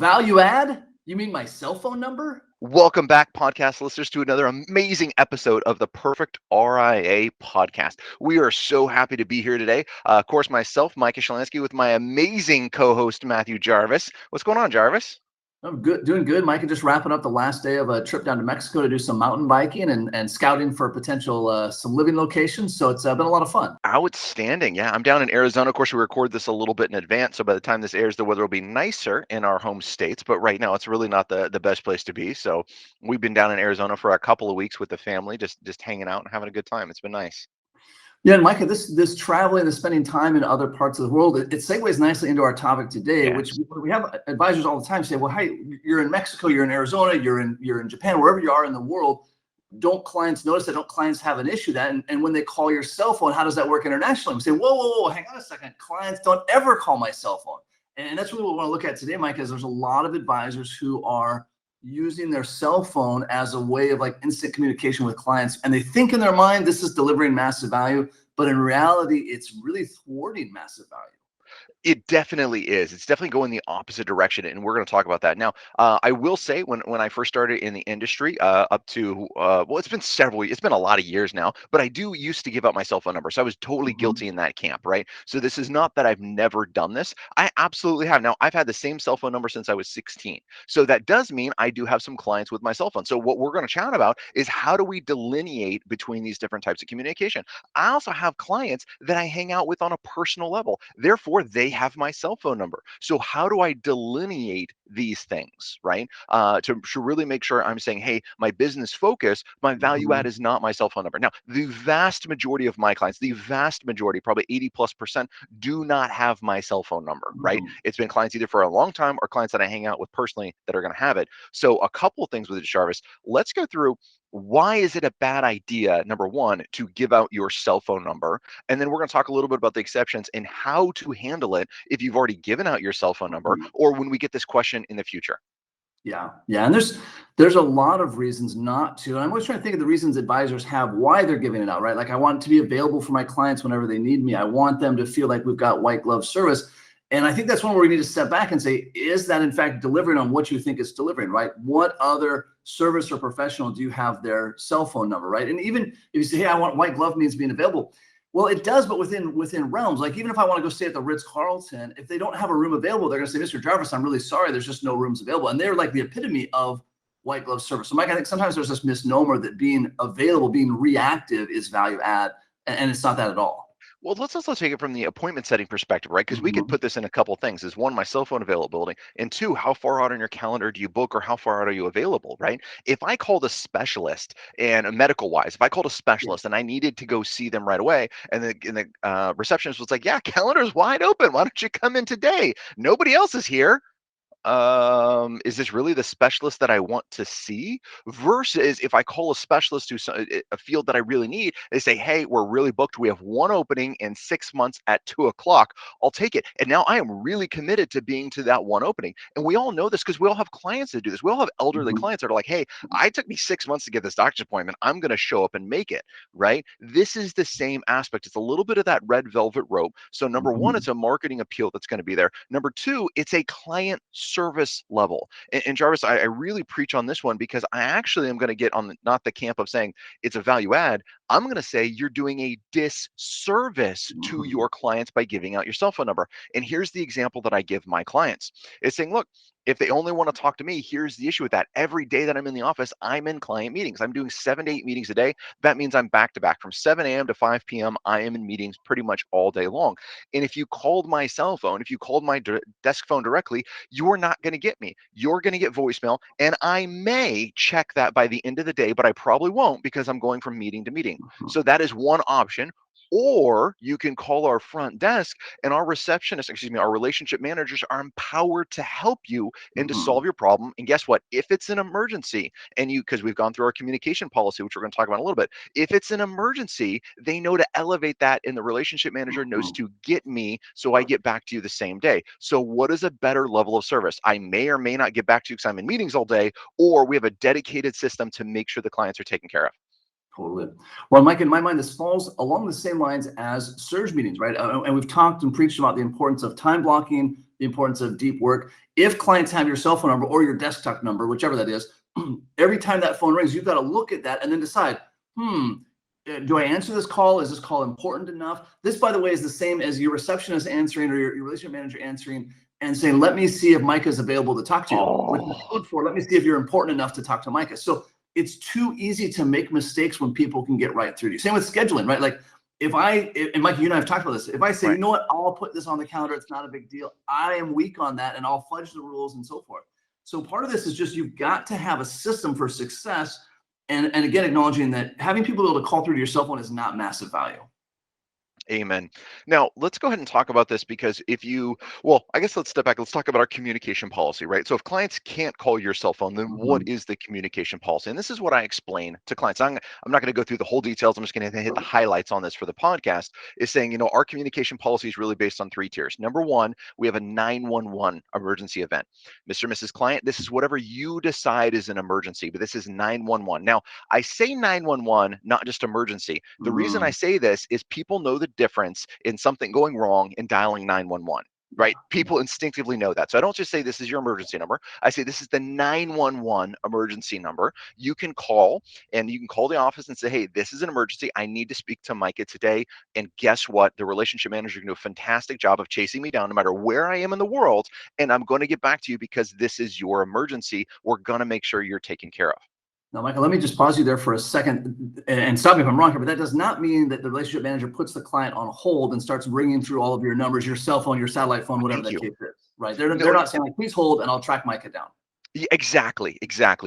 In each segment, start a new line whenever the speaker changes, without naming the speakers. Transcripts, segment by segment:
Value add? You mean my cell phone number?
Welcome back, podcast listeners, to another amazing episode of the Perfect RIA podcast. We are so happy to be here today. Of course, myself, Micah with my amazing co-host, Matthew Jarvis. What's going on, Jarvis?
I'm good, doing good. Micah just wrapping up the last day of a trip down to Mexico to do some mountain biking and scouting for potential some living locations. So it's been a lot of fun.
Outstanding. Yeah, I'm down in Arizona. Of course, we record this a little bit in advance, so by the time this airs, the weather will be nicer in our home states. But right now, it's really not the best place to be. So we've been down in Arizona for a couple of weeks with the family, just hanging out and having a good time. It's been nice.
Yeah, and Micah, this traveling and spending time in other parts of the world, it segues nicely into our topic today,
Yes.
which we have advisors all the time say, well, hey, you're in Mexico, you're in Arizona, you're in Japan, wherever you are in the world. Don't clients notice that? Don't clients have an issue that? And when they call your cell phone, how does that work internationally? We say, whoa, hang on a second. Clients don't ever call my cell phone. And that's really what we want to look at today, Micah, is there's a lot of advisors who are using their cell phone as a way of like instant communication with clients. And they think in their mind, this is delivering massive value, but in reality, it's really thwarting massive value.
It definitely is. It's definitely going the opposite direction, and we're going to talk about that now. I will say, when I first started in the industry, up to well, it's been a lot of years now, but I used to give out my cell phone number, so I was totally guilty in that camp, right? So this is not that I've never done this. I absolutely have. Now I've had the same cell phone number since I was 16, so that does mean I do have some clients with my cell phone. So what we're going to chat about is how do we delineate between these different types of communication. I also have clients that I hang out with on a personal level, therefore they have my cell phone number. So how do I delineate these things, right? To really make sure I'm saying, hey, my business focus, my value add is not my cell phone number. Now, the vast majority of my clients, the vast majority, probably 80+%, do not have my cell phone number, right? It's been clients either for a long time or clients that I hang out with personally that are going to have it. So a couple of things with it, Jarvis. Let's go through why is it a bad idea, number one, to give out your cell phone number? And then we're going to talk a little bit about the exceptions and how to handle it if you've already given out your cell phone number or when we get this question in the future.
Yeah. And there's a lot of reasons not to. And I'm always trying to think of the reasons advisors have why they're giving it out, right? Like I want it to be available for my clients whenever they need me. I want them to feel like we've got white glove service. And I think that's one where we need to step back and say, is that in fact delivering on what you think it's delivering, right? What other service or professional do you have their cell phone number, right? And even if you say, hey, I want white glove means being available. Well, it does, but within realms. Like even if I want to go stay at the Ritz-Carlton, if they don't have a room available, they're going to say, Mr. Jarvis, I'm really sorry, there's just no rooms available. And they're like the epitome of white glove service. So Mike, I think sometimes there's this misnomer that being available, being reactive is value add, and it's not that at all.
Well, let's also take it from the appointment setting perspective, right? Because we could put this in a couple things. Is one, my cell phone availability, and two, how far out on your calendar do you book or how far out are you available, right? If I called a specialist and medical wise, if I called a specialist and I needed to go see them right away, and the receptionist was like, yeah, calendar's wide open. Why don't you come in today? Nobody else is here. Is this really the specialist that I want to see? Versus if I call a specialist to a field that I really need, they say, hey, we're really booked. We have one opening in 6 months at 2:00. I'll take it. And now I am really committed to being to that one opening. And we all know this because we all have clients that do this. We all have elderly clients that are like, hey, I took me 6 months to get this doctor's appointment. I'm going to show up and make it, right? This is the same aspect. It's a little bit of that red velvet rope. So number one, it's a marketing appeal that's going to be there. Number two, it's a client service level. And Jarvis, I really preach on this one because I actually am going to get on not the camp of saying it's a value add. I'm going to say you're doing a disservice to your clients by giving out your cell phone number. And here's the example that I give my clients. It's saying, look, if they only want to talk to me, here's the issue with that. Every day that I'm in the office, I'm in client meetings. I'm doing 7 to 8 meetings a day. That means I'm back to back from 7 a.m. to 5 p.m. I am in meetings pretty much all day long. And if you called my cell phone, if you called my desk phone directly, you're not going to get me. You're going to get voicemail. And I may check that by the end of the day, but I probably won't because I'm going from meeting to meeting. So that is one option. Or you can call our front desk and our receptionists, our relationship managers are empowered to help you and to solve your problem. And guess what? If it's an emergency and because we've gone through our communication policy, which we're going to talk about in a little bit, if it's an emergency, they know to elevate that and the relationship manager knows to get me so I get back to you the same day. So what is a better level of service? I may or may not get back to you because I'm in meetings all day, or we have a dedicated system to make sure the clients are taken care of.
Totally. Well, Mike, in my mind, this falls along the same lines as surge meetings, right? And we've talked and preached about the importance of time blocking, the importance of deep work. If clients have your cell phone number or your desktop number, whichever that is, every time that phone rings, you've got to look at that and then decide, do I answer this call? Is this call important enough? This, by the way, is the same as your receptionist answering or your relationship manager answering and saying, let me see if Micah is available to talk to you, which is code for, let me see if you're important enough to talk to Micah. So it's too easy to make mistakes when people can get right through to you. Same with scheduling, right? Like and Micah, you and I have talked about this. If I say, you know what, I'll put this on the calendar, it's not a big deal. I am weak on that and I'll fudge the rules and so forth. So part of this is just, you've got to have a system for success. And again, acknowledging that having people be able to call through to your cell phone is not massive value.
Amen. Now, let's go ahead and talk about this, because I guess let's step back. Let's talk about our communication policy, right? So if clients can't call your cell phone, then what is the communication policy? And this is what I explain to clients. I'm not going to go through the whole details. I'm just going to hit the highlights on this for the podcast, is saying, our communication policy is really based on 3 tiers. Number 1, we have a 911 emergency event. Mr. and Mrs. Client, this is whatever you decide is an emergency, but this is 911. Now, I say 911, not just emergency. The reason I say this is people know the difference in something going wrong and dialing 911, right? People instinctively know that. So I don't just say this is your emergency number. I say this is the 911 emergency number. You can call, and you can call the office and say, hey, this is an emergency. I need to speak to Micah today. And guess what? The relationship manager can do a fantastic job of chasing me down no matter where I am in the world. And I'm going to get back to you because this is your emergency. We're going to make sure you're taken care of.
Now, Michael, let me just pause you there for a second and stop me if I'm wrong here, but that does not mean that the relationship manager puts the client on hold and starts ringing through all of your numbers, your cell phone, your satellite phone, whatever that case is, right? They're not saying, like, please hold and I'll track Micah down.
Yeah, exactly,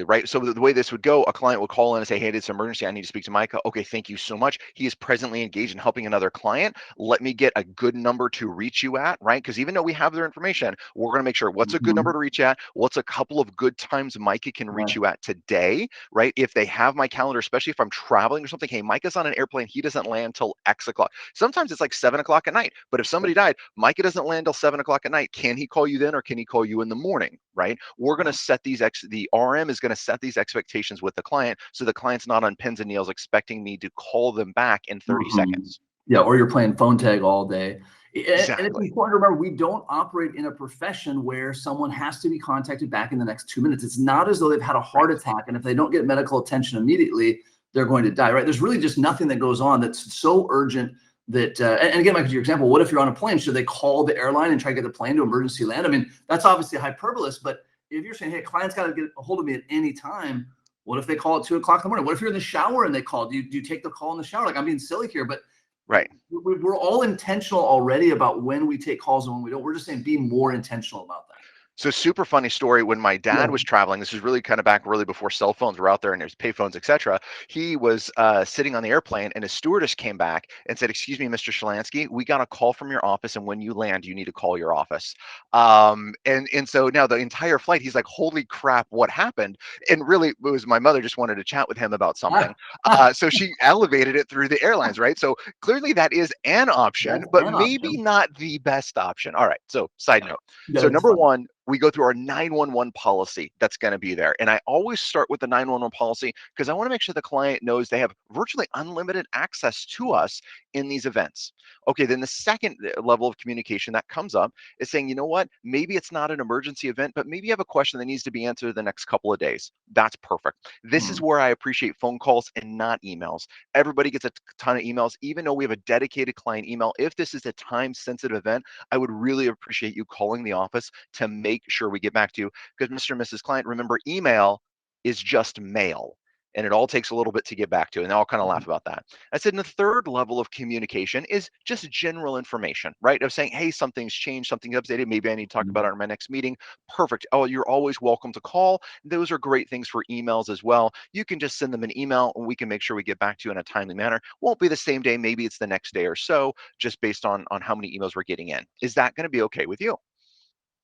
right? So the way this would go, a client would call in and say, hey, it's an emergency. I need to speak to Micah. Okay, thank you so much. He is presently engaged in helping another client. Let me get a good number to reach you at, right? Because even though we have their information, we're going to make sure what's a good number to reach at, what's a couple of good times Micah can reach you at today, right? If they have my calendar, especially if I'm traveling or something, hey, Micah's on an airplane. He doesn't land till X o'clock. Sometimes it's like 7 o'clock at night. But if somebody died, Micah doesn't land till 7 o'clock at night. Can he call you then, or can he call you in the morning, right? We're going to set the RM is going to set these expectations with the client, so the client's not on pins and needles expecting me to call them back in 30 seconds.
Yeah, or you're playing phone tag all day.
Exactly.
And it's important to remember, we don't operate in a profession where someone has to be contacted back in the next 2 minutes. It's not as though they've had a heart attack, and if they don't get medical attention immediately, they're going to die, right? There's really just nothing that goes on that's so urgent that, and again, like your example, what if you're on a plane? Should they call the airline and try to get the plane to emergency land? I mean, that's obviously hyperbolous, but if you're saying, hey, client's got to get a hold of me at any time, what if they call at 2 o'clock in the morning? What if you're in the shower and they call? Do you take the call in the shower? Like, I'm being silly here, but we're all intentional already about when we take calls and when we don't. We're just saying, be more intentional about that.
So super funny story. When my dad was traveling, this was really kind of back really before cell phones were out there and there's payphones, etc. He was sitting on the airplane, and his stewardess came back and said, excuse me, Mr. Shalansky, we got a call from your office, and when you land, you need to call your office. And so now the entire flight, he's like, holy crap, what happened? And really, it was my mother just wanted to chat with him about something. So she elevated it through the airlines, right? So clearly that is an option, but maybe not the best option. All right, so side note. So number 1, we go through our 911 policy that's going to be there. And I always start with the 911 policy because I want to make sure the client knows they have virtually unlimited access to us in these events. Okay, then the second level of communication that comes up is saying, you know what, maybe it's not an emergency event, but maybe you have a question that needs to be answered the next couple of days. That's perfect. This is where I appreciate phone calls and not emails. Everybody gets a ton of emails, even though we have a dedicated client email. If this is a time-sensitive event, I would really appreciate you calling the office to make sure we get back to you, because Mr. and Mrs. Client, remember, email is just mail, and it all takes a little bit to get back to, and I'll kind of laugh about that. I said, and the third level of communication is just general information, right? Of saying, hey, something's changed, something's updated, maybe I need to talk about it in my next meeting. Perfect. Oh, you're always welcome to call. Those are great things for emails as well. You can just send them an email, and we can make sure we get back to you in a timely manner. Won't be the same day, maybe it's the next day or so, just based on how many emails we're getting in. Is that going to be okay with you?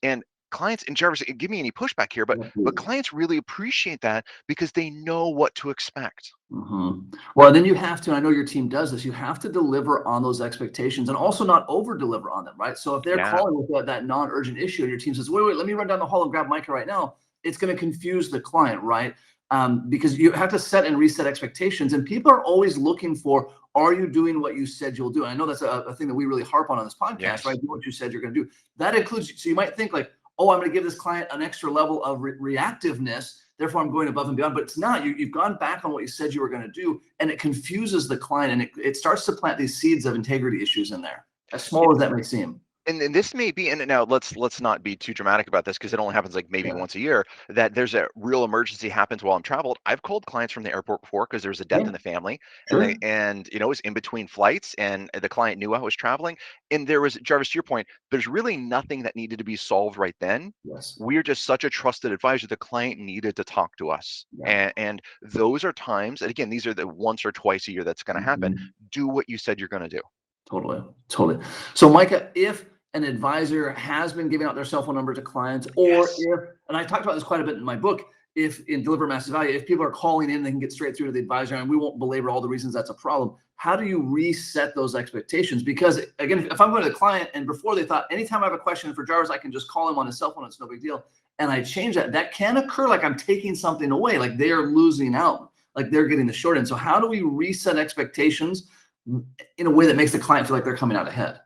And clients, and Jarvis, give me any pushback here, but clients really appreciate that because they know what to expect.
Well, then you have to, and I know your team does this, you have to deliver on those expectations and also not over deliver on them, right? So if they're calling with that non-urgent issue and your team says, wait, let me run down the hall and grab Micah right now, it's going to confuse the client, right? Because you have to set and reset expectations, and people are always looking for Are you doing what you said you'll do? And I know that's a thing that we really harp on this podcast,
Yes.
right? Do what you said you're going to do. That includes, so you might think like, oh, I'm going to give this client an extra level of reactiveness, therefore I'm going above and beyond, but it's not. You've gone back on what you said you were going to do, and it confuses the client, and it starts to plant these seeds of integrity issues in there, as small as that may seem.
And this may be, and now let's not be too dramatic about this because it only happens like maybe once a year, that there's a real emergency happens while I'm traveled. I've called clients from the airport before because there's a death in the family,
Sure.
and it was in between flights, and the client knew I was traveling, and there was, Jarvis, to your point, there's really nothing that needed to be solved right then.
Yes.
We're just such a trusted advisor. The client needed to talk to us, and those are times, and again, these are the once or twice a year that's going to happen. Do what you said you're going to do.
Totally. So Micah, if an advisor has been giving out their cell phone number to clients, or if, and I talked about this quite a bit in my book, if in Deliver Massive Value, if people are calling in, they can get straight through to the advisor, and we won't belabor all the reasons that's a problem. How do you reset those expectations? Because again, if I'm going to the client and before they thought, anytime I have a question for Jarvis, I can just call him on his cell phone, it's no big deal. And I change that, that can occur like I'm taking something away, like they are losing out, like they're getting the short end. So how do we reset expectations in a way that makes the client feel like they're coming out ahead?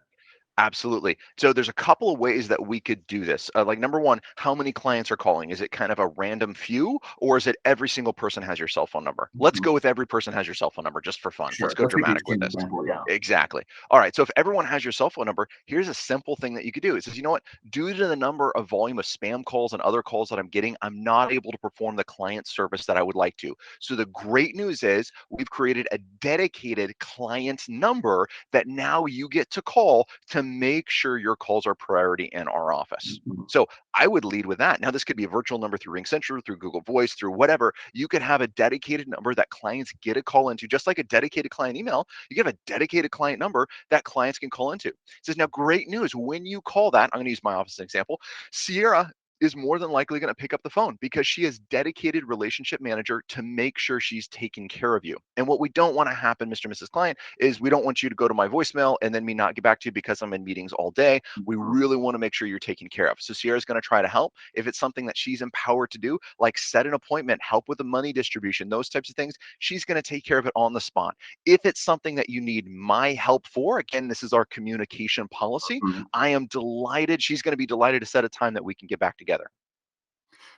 Absolutely. So there's a couple of ways that we could do this. Like number one, how many clients are calling? Is it kind of a random few, or is it every single person has your cell phone number? Let's go with every person has your cell phone number just for fun.
Sure.
Let's go dramatic with this.
Example,
Exactly. All right. So if everyone has your cell phone number, here's a simple thing that you could do. It says, you know what? Due to the number of volume of spam calls and other calls that I'm getting, I'm not able to perform the client service that I would like to. So the great news is we've created a dedicated client number that now you get to call to make sure your calls are priority in our office. So I would lead with that. Now, this could be a virtual number through RingCentral, through Google Voice, through whatever. You could have a dedicated number that clients get a call into, just like a dedicated client email. You have a dedicated client number that clients can call into. It says, now, great news. When you call that, I'm going to use my office as an example. Sierra is more than likely going to pick up the phone because she is dedicated relationship manager to make sure she's taking care of you. And what we don't want to happen, Mr. and Mrs. Client, is we don't want you to go to my voicemail and then me not get back to you because I'm in meetings all day. We really want to make sure you're taken care of. So Sierra's going to try to help. If it's something that she's empowered to do, like set an appointment, help with the money distribution, those types of things, she's going to take care of it on the spot. If it's something that you need my help for, again, this is our communication policy. I am delighted. She's going to be delighted to set a time that we can get back together.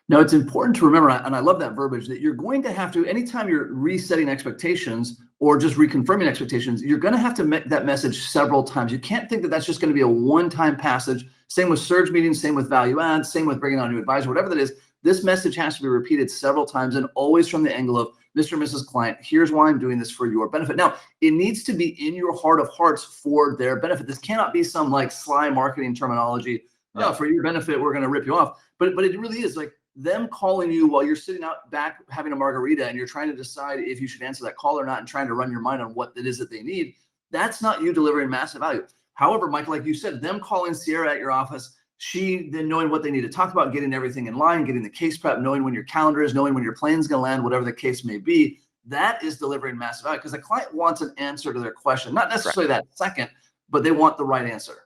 Now, it's important to remember, and I love that verbiage, that you're going to have to, anytime you're resetting expectations or just reconfirming expectations, you're going to have to make that message several times. You can't think that that's just going to be a one-time passage. Same with surge meetings, same with value add, same with bringing on a new advisor, whatever that is. This message has to be repeated several times and always from the angle of, Mr. and Mrs. Client, here's why I'm doing this for your benefit. Now, it needs to be in your heart of hearts for their benefit. This cannot be some like sly marketing terminology. No, for your benefit, we're going to rip you off. But it really is like them calling you while you're sitting out back having a margarita and you're trying to decide if you should answer that call or not and trying to run your mind on what it is that they need. That's not you delivering massive value. However, Mike, like you said, them calling Sierra at your office, she then knowing what they need to talk about, getting everything in line, getting the case prep, knowing when your calendar is, knowing when your plane's going to land, whatever the case may be, that is delivering massive value because the client wants an answer to their question, not necessarily that second, but they want the right answer.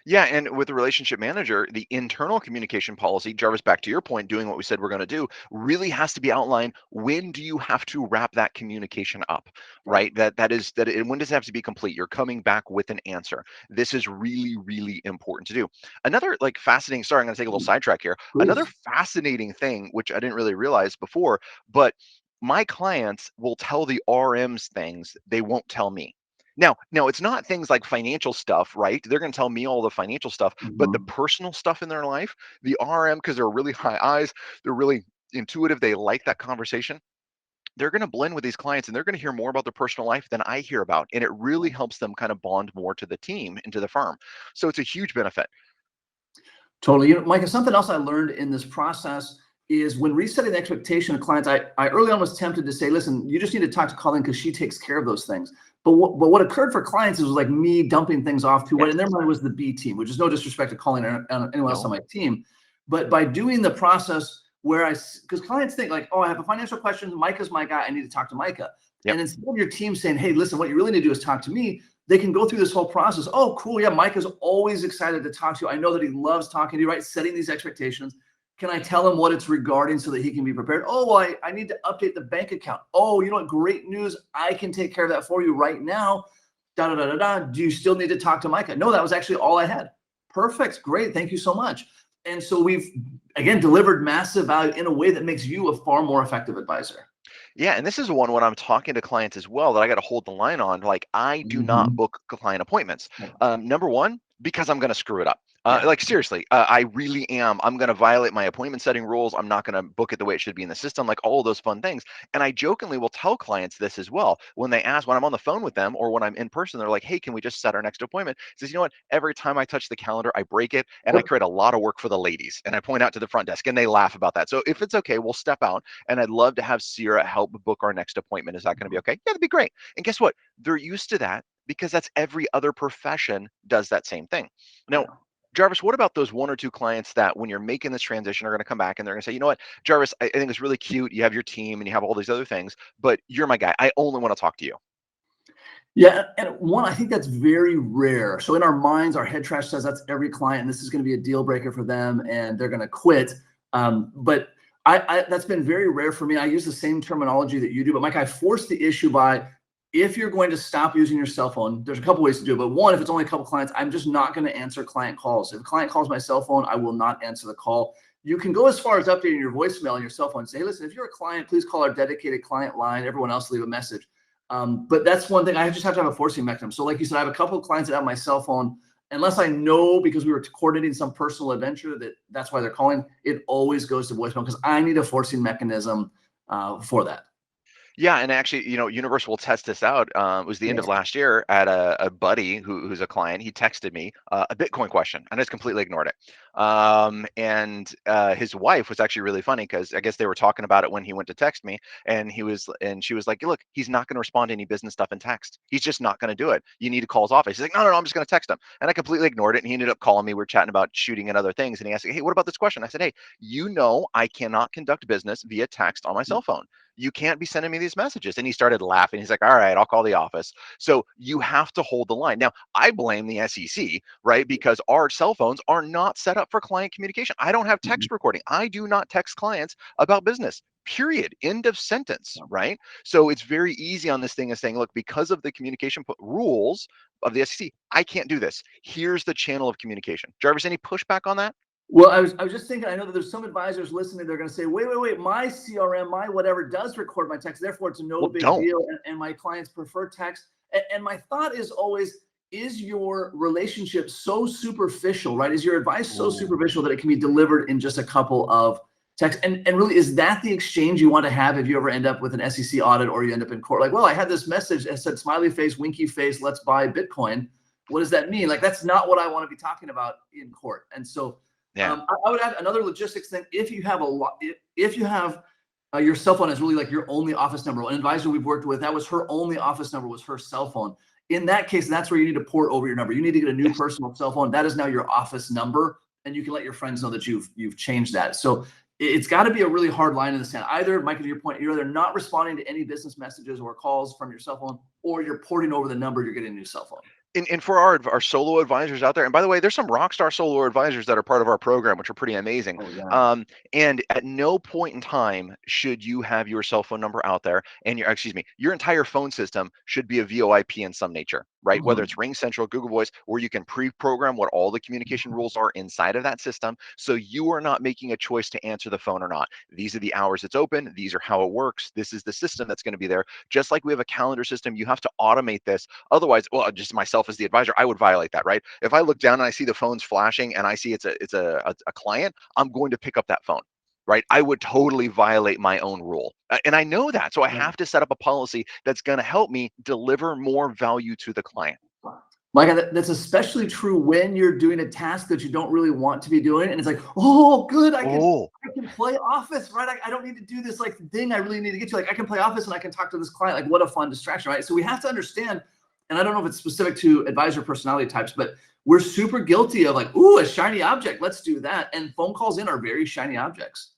Yeah, and with the relationship manager, the internal communication policy, Jarvis, back to your point, doing what we said we're going to do, really has to be outlined. When do you have to wrap that communication up, right? That is when does it have to be complete? You're coming back with an answer. This is really, really important to do. Another like fascinating, sorry, I'm going to take a little sidetrack here.
Please.
Another fascinating thing, which I didn't really realize before, but my clients will tell the RMs things they won't tell me. Now, it's not things like financial stuff, right? They're going to tell me all the financial stuff, but the personal stuff in their life, the RM, because they're really high eyes, they're really intuitive, they like that conversation. They're going to blend with these clients and they're going to hear more about their personal life than I hear about. And it really helps them kind of bond more to the team and to the firm. So it's a huge benefit.
Totally. You know, Micah, something else I learned in this process is when resetting the expectation of clients, I early on was tempted to say, listen, you just need to talk to Colleen because she takes care of those things. But what occurred for clients is was like me dumping things off to what in their mind was the B team, which is no disrespect to Colleen or anyone else on my team. But by doing the process where because clients think like, oh, I have a financial question, Micah's my guy, I need to talk to Micah. And instead of your team saying, hey, listen, what you really need to do is talk to me, they can go through this whole process. Oh, cool. Yeah, Micah's always excited to talk to you. I know that he loves talking to you, right? Setting these expectations. Can I tell him what it's regarding so that he can be prepared? Oh, well, I need to update the bank account. Oh, you know what? Great news. I can take care of that for you right now. Da, da, da, da, da. Do you still need to talk to Micah? No, that was actually all I had. Perfect. Great. Thank you so much. And so we've, again, delivered massive value in a way that makes you a far more effective advisor.
Yeah, and this is one when I'm talking to clients as well that I got to hold the line on. Like, I do not
Mhm.
book client appointments. Number one, because I'm going to screw it up.
Yeah.
Like seriously, I really am. I'm going to violate my appointment setting rules. I'm not going to book it the way it should be in the system. Like all of those fun things. And I jokingly will tell clients this as well when they ask when I'm on the phone with them or when I'm in person. They're like, "Hey, can we just set our next appointment?" Says, "You know what? Every time I touch the calendar, I break it, and I
Yep.
create a lot of work for the ladies." And I point out to the front desk, and they laugh about that. So if it's okay, we'll step out and I'd love to have Sierra help book our next appointment. Is that going to be okay? Yeah, that'd be great. And guess what? They're used to that because that's every other profession does that same thing. Now,
Yeah.
Jarvis, what about those one or two clients that when you're making this transition are going to come back and they're going to say, you know what, Jarvis, I think it's really cute. You have your team and you have all these other things, but you're my guy. I only want to talk to you.
Yeah, and one, I think that's very rare. So in our minds, our head trash says that's every client, and this is going to be a deal breaker for them, and they're going to quit. But I that's been very rare for me. I use the same terminology that you do, but Mike, I force the issue by if you're going to stop using your cell phone, there's a couple ways to do it. But one, if it's only a couple clients, I'm just not going to answer client calls. If a client calls my cell phone, I will not answer the call. You can go as far as updating your voicemail on your cell phone and say, hey, listen, if you're a client, please call our dedicated client line. Everyone else leave a message. But that's one thing I just have to have a forcing mechanism. So like you said, I have a couple of clients that have my cell phone. Unless I know because we were coordinating some personal adventure that's why they're calling, it always goes to voicemail because I need a forcing mechanism for that.
Yeah, and actually, Universal will test this out. It was the end of
Yes.
last year at a buddy who's a client. He texted me a Bitcoin question, and I just completely ignored it. And his wife was actually really funny because I guess they were talking about it when he went to text me, and she was like, "Look, he's not going to respond to any business stuff in text. He's just not going to do it. You need to call his office." He's like, "No, no, no, I'm just going to text him." And I completely ignored it. And he ended up calling me. We were chatting about shooting and other things, and he asked, "Hey, what about this question?" I said, "Hey, I cannot conduct business via text on my cell phone. You can't be sending me these messages." And he started laughing. He's like, "All right, I'll call the office." So you have to hold the line. Now, I blame the SEC, right? Because our cell phones are not set up for client communication. I don't have text recording. I do not text clients about business. Period. End of sentence, right? So it's very easy on this thing of saying, look, because of the communication rules of the SEC, I can't do this. Here's the channel of communication. Jarvis, any pushback on that?
Well, I was just thinking, I know that there's some advisors listening, they're going to say, wait, my CRM, my whatever does record my text, therefore it's no
Well,
big
don't.
deal. And my clients prefer text. And my thought is always, is your relationship so superficial, right? Is your advice so
Ooh.
superficial that it can be delivered in just a couple of texts? And really, is that the exchange you want to have if you ever end up with an SEC audit or you end up in court? Like, well, I had this message that said, smiley face, winky face, let's buy Bitcoin. What does that mean? Like, that's not what I want to be talking about in court. And so,
Yeah.
I would add another logistics thing. If you have if you have your cell phone as really like your only office number, an advisor we've worked with, that was her only office number was her cell phone. In that case, that's where you need to port over your number. You need to get a new
Yes.
personal cell phone. That is now your office number, and you can let your friends know that you've changed that. So it's got to be a really hard line in the sand. Either, Mike, to your point, you're either not responding to any business messages or calls from your cell phone, or you're porting over the number. You're getting a new cell phone.
And for our solo advisors out there, and by the way, there's some rock star solo advisors that are part of our program, which are pretty amazing.
Oh yeah.
And at no point in time should you have your cell phone number out there, and your entire phone system should be a VoIP in some nature, right? Whether
Mhm.
it's Ring Central, Google Voice, where you can pre-program what all the communication rules are inside of that system, so you are not making a choice to answer the phone or not. These are the hours it's open. These are how it works. This is the system that's going to be there. Just like we have a calendar system, you have to automate this. Otherwise, well, just myself as the advisor, I would violate that, right? If I look down and I see the phone's flashing and I see it's a client, I'm going to pick up that phone, right? I would totally violate my own rule. And I know that. So I
Yeah.
have to set up a policy that's going to help me deliver more value to the client.
Micah, that's especially true when you're doing a task that you don't really want to be doing, and it's like, oh, good,
Oh,
I can play Office, right? I don't need to do this like thing I really need to get to. Like, I can play Office and I can talk to this client. Like, what a fun distraction, right? So we have to understand, and I don't know if it's specific to advisor personality types, but we're super guilty of like, ooh, a shiny object. Let's do that. And phone calls in are very shiny objects.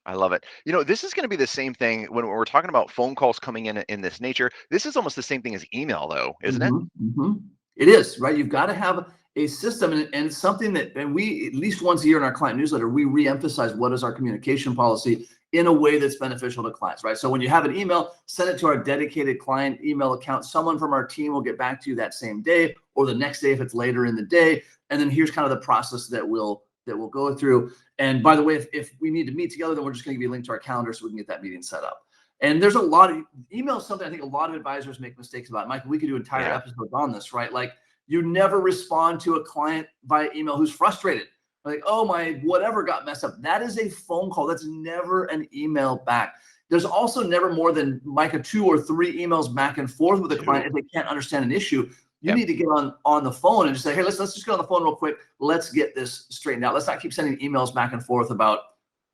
I love it. This is going to be the same thing when we're talking about phone calls coming in this nature. This is almost the same thing as email, though, isn't it?
Mm-hmm, mm-hmm. It is, right? You've got to have a system, and it's something that, and we, at least once a year in our client newsletter, we reemphasize what is our communication policy in a way that's beneficial to clients, right? So when you have an email, send it to our dedicated client email account. Someone from our team will get back to you that same day or the next day if it's later in the day. And then here's kind of the process that we'll go through. And by the way, if we need to meet together, then we're just going to give you a link to our calendar so we can get that meeting set up. And there's a lot of email, something I think a lot of advisors make mistakes about. Mike, we could do entire episodes on this, right? Like, you never respond to a client via email who's frustrated. Like, oh, my whatever got messed up. That is a phone call. That's never an email back. There's also never more than, Micah, 2 or 3 emails back and forth with a client if they can't understand an issue. You need to get on the phone and just say, hey, let's just get on the phone real quick. Let's get this straightened out. Let's not keep sending emails back and forth about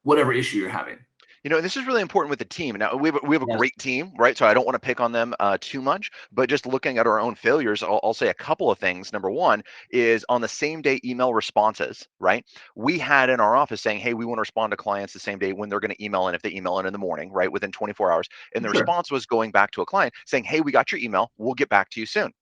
whatever issue you're having.
You know, this is really important with the team. Now, we have a great team, right? So I don't want to pick on them too much, but just looking at our own failures, I'll say a couple of things. Number one is on the same day email responses, right? We had in our office saying, hey, we want to respond to clients the same day when they're going to email in, if they email in the morning, right? Within 24 hours. And the response was going back to a client saying, hey, we got your email. We'll get back to you soon.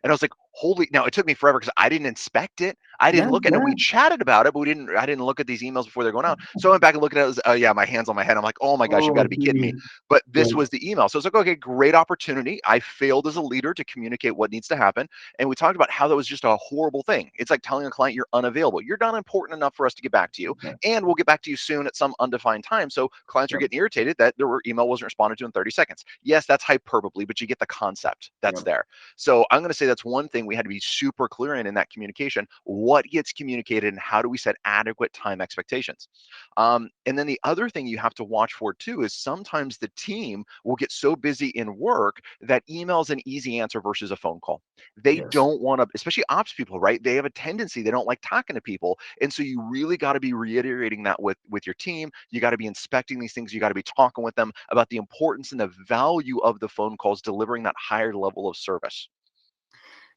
And I was like, holy, now it took me forever because I didn't inspect it. I didn't look at it. We chatted about it, but I didn't look at these emails before they're going out. So I went back and looked at it. Was, oh yeah, my hands on my head. I'm like, oh my gosh, you've got to be kidding me. But this was the email. So it's like, okay, great opportunity. I failed as a leader to communicate what needs to happen. And we talked about how that was just a horrible thing. It's like telling a client you're unavailable. You're not important enough for us to get back to you. And we'll get back to you soon at some undefined time. So clients are getting irritated that their email wasn't responded to in 30 seconds. Yes, that's hyperbole, but you get the concept that's there. So I'm going to say that's one thing we had to be super clear in that communication. What gets communicated and how do we set adequate time expectations? And then the other thing you have to watch for too is sometimes the team will get so busy in work that email is an easy answer versus a phone call. They don't want to, especially ops people, right? They have a tendency, they don't like talking to people. And so you really got to be reiterating that with your team. You got to be inspecting these things. You got to be talking with them about the importance and the value of the phone calls, delivering that higher level of service.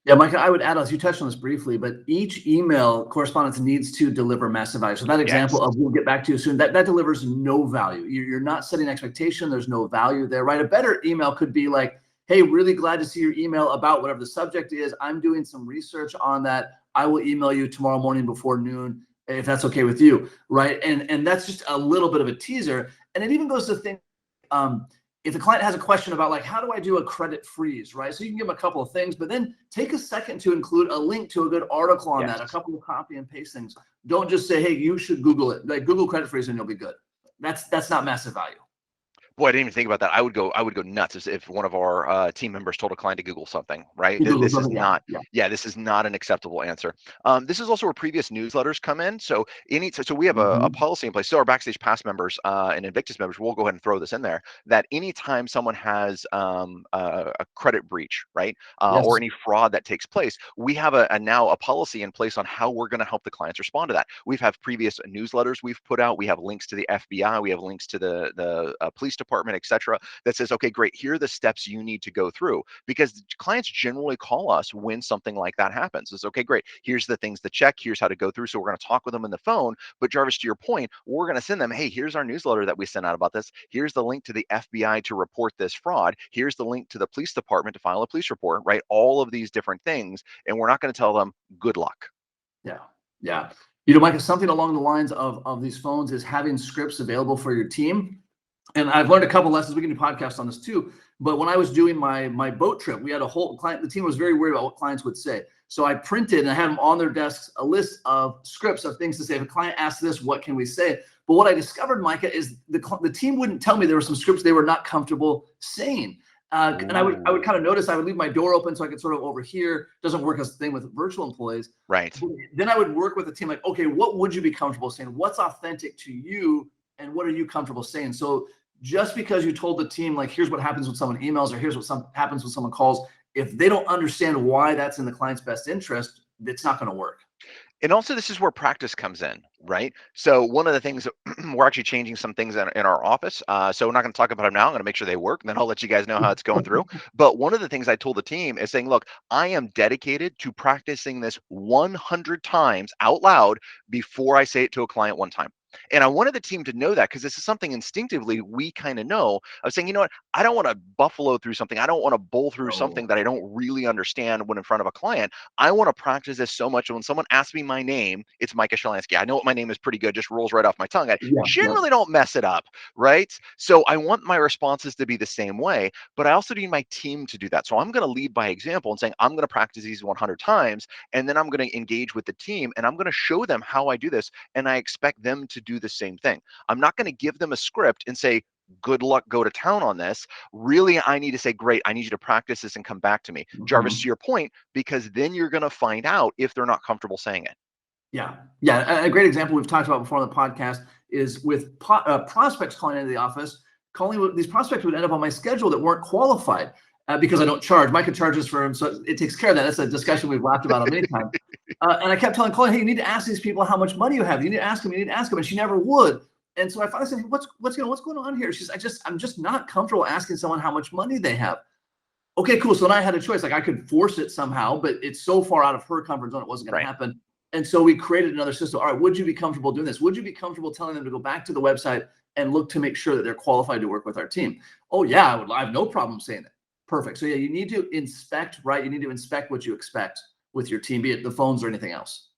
Yeah, Micah, I would add, as you touched on this briefly, but each email correspondence needs to deliver massive value. So that example of we'll get back to you soon, that delivers no value. You're not setting expectation. There's no value there, right? A better email could be like, hey, really glad to see your email about whatever the subject is. I'm doing some research on that. I will email you tomorrow morning before noon, if that's okay with you, right? And that's just a little bit of a teaser. And it even goes to think, if the client has a question about, like, how do I do a credit freeze, right? So you can give them a couple of things, but then take a second to include a link to a good article on that, a couple of copy and paste things. Don't just say, hey, you should Google it. Like, Google credit freeze and you'll be good. That's not massive value.
Boy, I didn't even think about that. I would go nuts if one of our team members told a client to Google something, right? This is not, this is not an acceptable answer. This is also where previous newsletters come in. So we have a policy in place. So our Backstage Pass members and Invictus members, we'll go ahead and throw this in there, that anytime someone has a credit breach, right, or any fraud that takes place, we have now a policy in place on how we're going to help the clients respond to that. We've have previous newsletters we've put out. We have links to the FBI. We have links to the police department, etc., that says, okay, great, here are the steps you need to go through, because clients generally call us when something like that happens. It's okay, great, here's the things to check, here's how to go through. So we're going to talk with them on the phone, but Jarvis, to your point, we're going to send them, hey, here's our newsletter that we sent out about this, here's the link to the FBI to report this fraud, here's the link to the police department to file a police report, right? All of these different things, and we're not going to tell them good luck.
Yeah. You know, Micah, something along the lines of these phones is having scripts available for your team. And I've learned a couple lessons. We can do podcasts on this too. But when I was doing my boat trip, we had a whole client. The team was very worried about what clients would say. So I printed and I had them on their desks, a list of scripts of things to say. If a client asks this, what can we say? But what I discovered, Micah, is the team wouldn't tell me there were some scripts they were not comfortable saying. And I would kind of notice, I would leave my door open so I could sort of overhear. Doesn't work as a thing with virtual employees.
Right.
Then I would work with the team like, okay, what would you be comfortable saying? What's authentic to you? And what are you comfortable saying? So just because you told the team, like, here's what happens when someone emails, or here's what happens when someone calls, if they don't understand why that's in the client's best interest, it's not going to work.
And also, this is where practice comes in, right? So one of the things that we're actually changing some things in our office. So we're not going to talk about them now. I'm going to make sure they work, and then I'll let you guys know how it's going through. But one of the things I told the team is saying, look, I am dedicated to practicing this 100 times out loud before I say it to a client one time. And I wanted the team to know that, because this is something instinctively we kind of know of saying, you know what, I don't want to buffalo through something. I don't want to bull through something
Oh,
that I don't really understand when in front of a client. I want to practice this so much. When someone asks me my name, it's Micah Shalansky. I know what my name is pretty good, just rolls right off my tongue. I
yeah, yeah.
generally don't mess it up, right? So I want my responses to be the same way, but I also need my team to do that. So I'm going to lead by example and saying, I'm going to practice these 100 times, and then I'm going to engage with the team and I'm going to show them how I do this. And I expect them to do the same thing. I'm not going to give them a script and say, good luck, go to town on this. Really, I need to say, great, I need you to practice this and come back to me. Jarvis, to
Mhm.
your point, because then you're going to find out if they're not comfortable saying it.
Yeah, yeah. A great example we've talked about before on the podcast is with prospects calling into the office. These prospects would end up on my schedule that weren't qualified because I don't charge. Micah charges for them, so it takes care of that. That's a discussion we've laughed about many times. And I kept telling Colleen, "Hey, you need to ask these people how much money you have. You need to ask them. You need to ask them." And she never would. And so I finally said, "What's going on here?" She's, I'm just not comfortable asking someone how much money they have." Okay, cool. So then I had a choice. Like I could force it somehow, but it's so far out of her comfort zone, it wasn't going to
Right.
happen. And so we created another system. All right, would you be comfortable doing this? Would you be comfortable telling them to go back to the website and look to make sure that they're qualified to work with our team? Oh yeah, I would. I have no problem saying that. Perfect. So yeah, you need to inspect, right? You need to inspect what you expect with your team, be it the phones or anything else.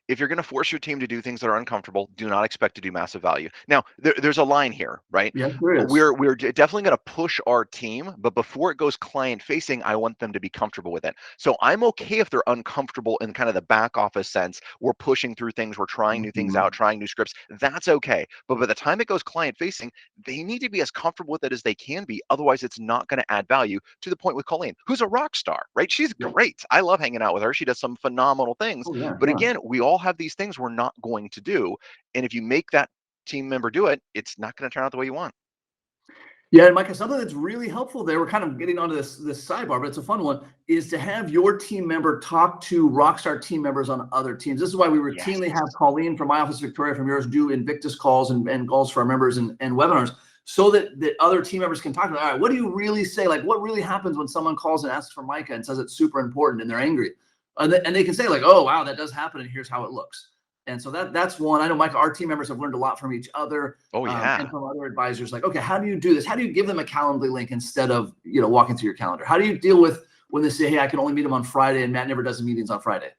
If you're going to force your team to do things that are uncomfortable, do not expect to do massive value. Now, there's a line here, right?
Yes, there is.
We're definitely going to push our team, but before it goes client facing, I want them to be comfortable with it. So I'm okay if they're uncomfortable in kind of the back office sense. We're pushing through things, we're trying new things out,
Mhm.
trying new scripts. That's okay. But by the time it goes client facing, they need to be as comfortable with it as they can be. Otherwise, it's not going to add value. To the point with Colleen, who's a rock star, right? She's
Yeah.
great. I love hanging out with her. She does some phenomenal things.
Oh yeah,
But
yeah.
again, we all have these things we're not going to do. And if you make that team member do it, it's not going to turn out the way you want.
Yeah, and Micah, something that's really helpful there, we're kind of getting onto this sidebar, but it's a fun one, is to have your team member talk to Rockstar team members on other teams. This is why we
Yes.
routinely have Colleen from my office, Victoria from yours, do Invictus calls and calls for our members and webinars so that other team members can talk about, all right, what do you really say? Like, what really happens when someone calls and asks for Micah and says it's super important and they're angry? And they can say like, oh, wow, that does happen and here's how it looks. And so that's one. I know, Micah, our team members have learned a lot from each other
Oh,
and
yeah.
from other advisors. Like, okay, how do you do this? How do you give them a Calendly link instead of walking through your calendar? How do you deal with when they say, hey, I can only meet them on Friday, and Matt never does the meetings on Friday?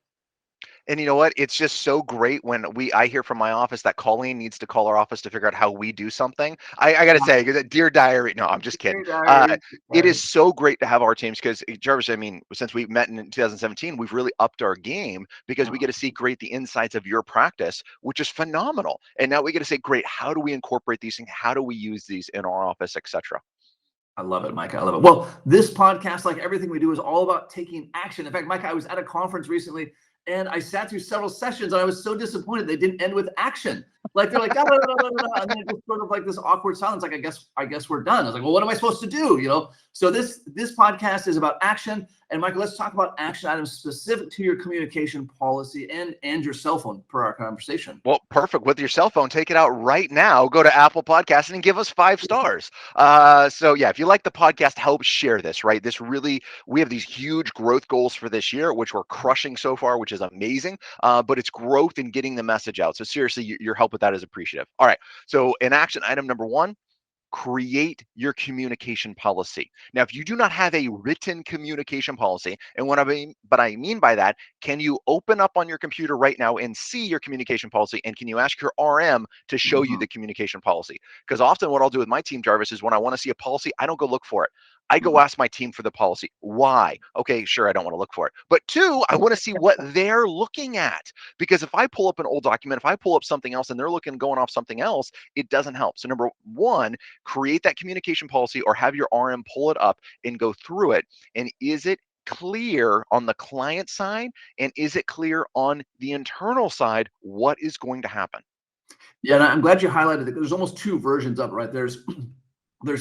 And you know what? It's just so great when I hear from my office that Colleen needs to call our office to figure out how we do something. I got to say, dear diary, no, I'm just kidding.
Hey, diary.
It is
Right.
so great to have our teams because Jarvis, I mean, since we met in 2017, we've really upped our game because we get to see great the insights of your practice, which is phenomenal. And now we get to say, great, how do we incorporate these things? How do we use these in our office, etc.
I love it, Micah. I love it. Well, this podcast, like everything we do, is all about taking action. In fact, Micah, I was at a conference recently and I sat through several sessions and I was so disappointed they didn't end with action. Like they're like, "Ah, blah, blah, blah, blah, blah," and then just sort of like this awkward silence. Like, I guess we're done. I was like, well, what am I supposed to do? So this podcast is about action. And Michael, let's talk about action items specific to your communication policy and your cell phone per our conversation.
Well, perfect. With your cell phone, take it out right now. Go to Apple Podcasts and give us 5 stars. So yeah, if you like the podcast, help share this, right? This really, we have these huge growth goals for this year, which we're crushing so far, which is amazing. But it's growth and getting the message out. So seriously, your help with that is appreciative. All right. So in action item number 1, create your communication policy. Now, if you do not have a written communication policy, and what I mean by that, can you open up on your computer right now and see your communication policy? And can you ask your RM to show you
Mhm,
the communication policy? Because often what I'll do with my team, Jarvis, is when I want to see a policy, I don't go look for it. I go
mhm.
ask my team for the policy. Why? Okay, sure, I don't want to look for it. But 2, I want to see what they're looking at. Because if I pull up an old document, if I pull up something else and they're going off something else, it doesn't help. So number 1, create that communication policy or have your RM pull it up and go through it. And is it clear on the client side? And is it clear on the internal side? What is going to happen?
Yeah, and I'm glad you highlighted it. There's almost two versions of it, right? There's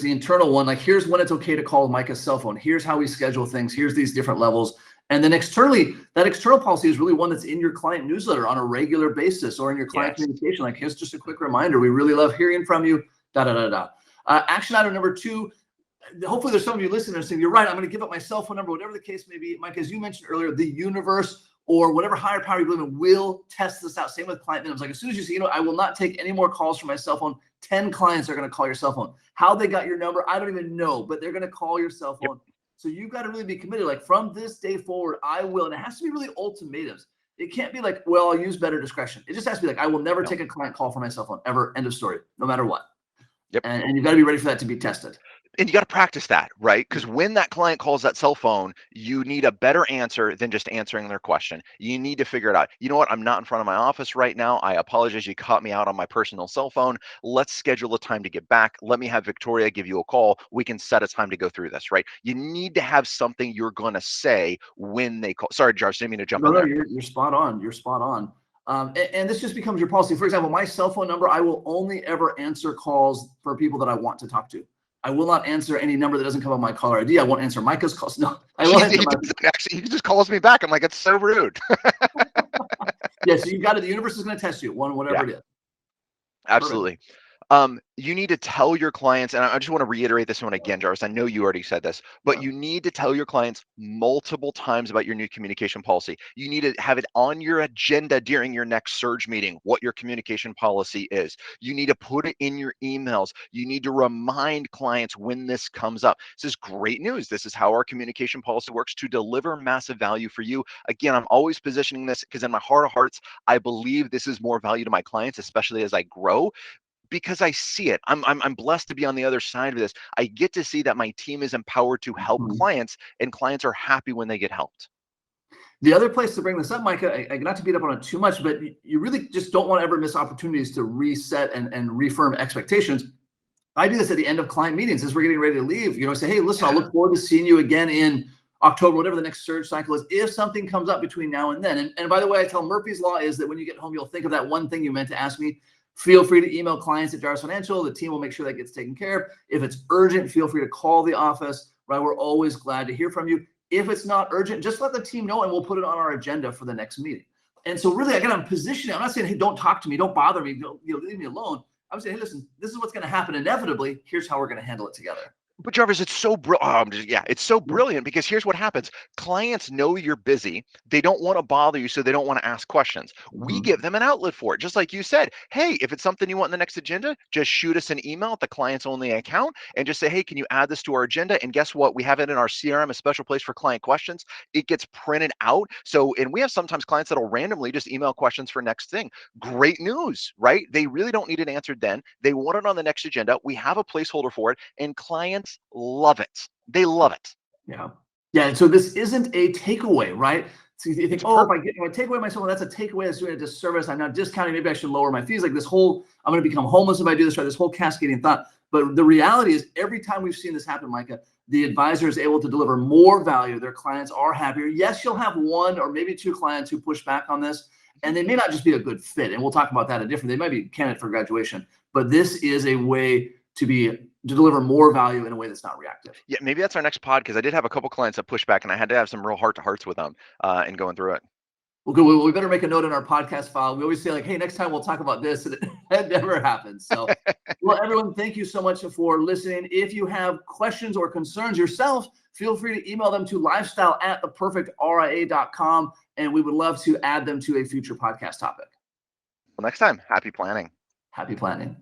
the internal one, like here's when it's okay to call Micah's cell phone. Here's how we schedule things. Here's these different levels. And then externally, that external policy is really one that's in your client newsletter on a regular basis or in your client
Yes.
communication. Like, here's just a quick reminder. We really love hearing from you. Da da da da. Action item number 2. Hopefully, there's some of you listening saying, "You're right. I'm going to give up my cell phone number, whatever the case may be." Mike, as you mentioned earlier, the universe or whatever higher power you believe in will test this out. Same with client minimums. Like as soon as you say, I will not take any more calls from my cell phone, 10 clients are going to call your cell phone. How they got your number, I don't even know, but they're going to call your cell phone. Yep. So you've got to really be committed. Like from this day forward, I will, and it has to be really ultimatums. It can't be like, well, I'll use better discretion. It just has to be like, I will never take a client call from my cell phone ever. End of story, no matter what.
Yep.
And you've got to be ready for that to be tested.
And you got to practice that, right? Because when that client calls that cell phone, you need a better answer than just answering their question. You need to figure it out. You know what? I'm not in front of my office right now. I apologize. You caught me out on my personal cell phone. Let's schedule a time to get back. Let me have Victoria give you a call. We can set a time to go through this, right? You need to have something you're going to say when they call. Sorry, Jarvis, didn't mean to jump in there.
You're spot on. You're spot on. And this just becomes your policy. For example, my cell phone number, I will only ever answer calls for people that I want to talk to. I will not answer any number that doesn't come on my caller ID. I won't answer Micah's calls. No, I will answer
actually, he just calls me back. I'm like, it's so rude.
Yeah, so you got it. The universe is going to test you, whatever it is.
Absolutely. Perfect. You need to tell your clients, and I just want to reiterate this one again, Jarvis. I know you already said this, but you need to tell your clients multiple times about your new communication policy. You need to have it on your agenda during your next surge meeting, what your communication policy is. You need to put it in your emails. You need to remind clients when this comes up. This is great news. This is how our communication policy works to deliver massive value for you. Again, I'm always positioning this because in my heart of hearts, I believe this is more value to my clients, especially as I grow, because I see it. I'm blessed to be on the other side of this. I get to see that my team is empowered to help clients, and clients are happy when they get helped.
The other place to bring this up, Micah, not to beat up on it too much, but you really just don't want to ever miss opportunities to reset and reaffirm expectations. I do this at the end of client meetings as we're getting ready to leave. Say, hey, listen, I'll look forward to seeing you again in October, whatever the next surge cycle is, if something comes up between now and then. And by the way, I tell Murphy's Law is that when you get home, you'll think of that one thing you meant to ask me. Feel free to email clients at Jarvis Financial. The team will make sure that gets taken care of. If it's urgent, feel free to call the office, right? We're always glad to hear from you. If it's not urgent, just let the team know and we'll put it on our agenda for the next meeting. And so really, again, I'm positioning. I'm not saying, hey, don't talk to me, don't bother me, leave me alone. I'm saying, hey, listen, this is what's going to happen inevitably. Here's how we're going to handle it together.
But Jarvis, it's so it's so brilliant because here's what happens. Clients know you're busy. They don't want to bother you, so they don't want to ask questions. We give them an outlet for it. Just like you said, hey, if it's something you want in the next agenda, just shoot us an email at the client's only account and just say, hey, can you add this to our agenda? And guess what? We have it in our CRM, a special place for client questions. It gets printed out. And we have sometimes clients that'll randomly just email questions for next thing. Great news, right? They really don't need it answered then. They want it on the next agenda. We have a placeholder for it, and clients love it. They love it.
Yeah. And so this isn't a takeaway, right? So you think, if I take away my cell phone, that's a takeaway. That's doing a disservice. I'm not discounting. Maybe I should lower my fees. Like this whole, I'm going to become homeless if I do this, right? This whole cascading thought. But the reality is, every time we've seen this happen, Micah, the advisor is able to deliver more value. Their clients are happier. Yes, you'll have one or maybe two clients who push back on this, and they may not just be a good fit. And we'll talk about that they might be a candidate for graduation. But this is a way to deliver more value in a way that's not reactive.
Yeah, maybe that's our next pod, because I did have a couple clients that pushed back and I had to have some real heart-to-hearts with them and going through it.
Well, good. We better make a note in our podcast file. We always say like, hey, next time we'll talk about this. And that never happens. So, well, everyone, thank you so much for listening. If you have questions or concerns yourself, feel free to email them to lifestyle@theperfectria.com. And we would love to add them to a future podcast topic.
Well, next time, happy planning.
Happy planning.